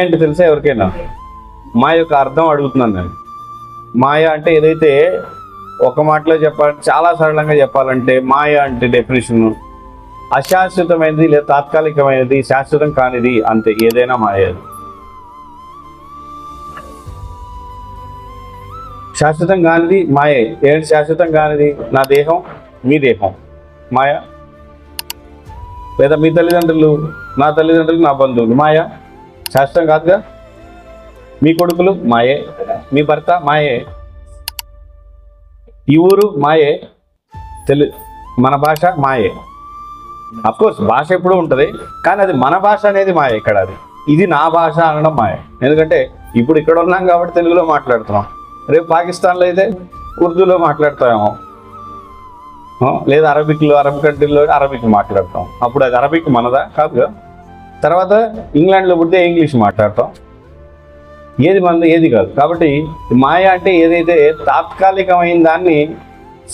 అంటే తెలుసా ఎవరికైనా? మాయ యొక్క అర్థం అడుగుతున్నాను నేను. మాయ అంటే ఏదైతే ఒక మాటలో చెప్పాలంటే, చాలా సరళంగా చెప్పాలంటే, మాయ అంటే డెఫినేషన్ అశాశ్వతమైనది లేదా తాత్కాలికమైనది, శాశ్వతం కానిది, అంతే. ఏదైనా మాయ. శాశ్వతం కానిది మాయే. ఏంటి శాశ్వతం కానిది? నా దేహం, మీ దేహం మాయ. లేదా మీ తల్లిదండ్రులు, నా తల్లిదండ్రులు, నా బంధువులు మాయ. శాశ్వతం కాదుగా. మీ కొడుకులు మాయే, మీ భర్త మాయే, ఈ ఊరు మాయే, మన భాష మాయే. అఫ్కోర్స్ భాష ఎప్పుడూ ఉంటుంది, కానీ అది మన భాష అనేది మాయ. ఇక్కడ ఇది నా భాష అనడం మాయ. ఎందుకంటే ఇప్పుడు ఇక్కడ ఉన్నాం కాబట్టి తెలుగులో మాట్లాడుతున్నాం. రేపు పాకిస్తాన్లో అయితే ఉర్దూలో మాట్లాడతామేమో, లేదా అరబిక్ కంట్రీలో అరబిక్ మాట్లాడతాం. అప్పుడు అది అరబిక్ మనదా? కాదుగా. తర్వాత ఇంగ్లాండ్లో పుడితే ఇంగ్లీష్ మాట్లాడతాం. ఏది మనది, ఏది కాదు. కాబట్టి మాయ అంటే ఏదైతే తాత్కాలికమైన దాన్ని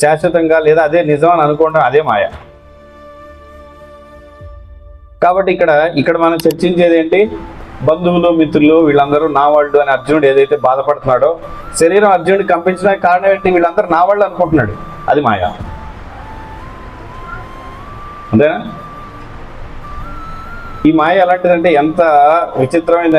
శాశ్వతంగా లేదా అదే నిజం అని అనుకోవడం, అదే మాయ. కాబట్టి ఇక్కడ మనం చర్చించేది ఏంటి? బంధువులు, మిత్రులు, వీళ్ళందరూ నా వాళ్ళు అని అర్జునుడు ఏదైతే బాధపడుతున్నాడో, శరీరం అర్జునుడికి కంపించడానికి కారణం ఏంటి? వీళ్ళందరూ నా వాళ్ళు అనుకుంటున్నాడు. అది మాయ. అంతేనా? ఈ మాయ ఎలాంటిదంటే ఎంత విచిత్రమైన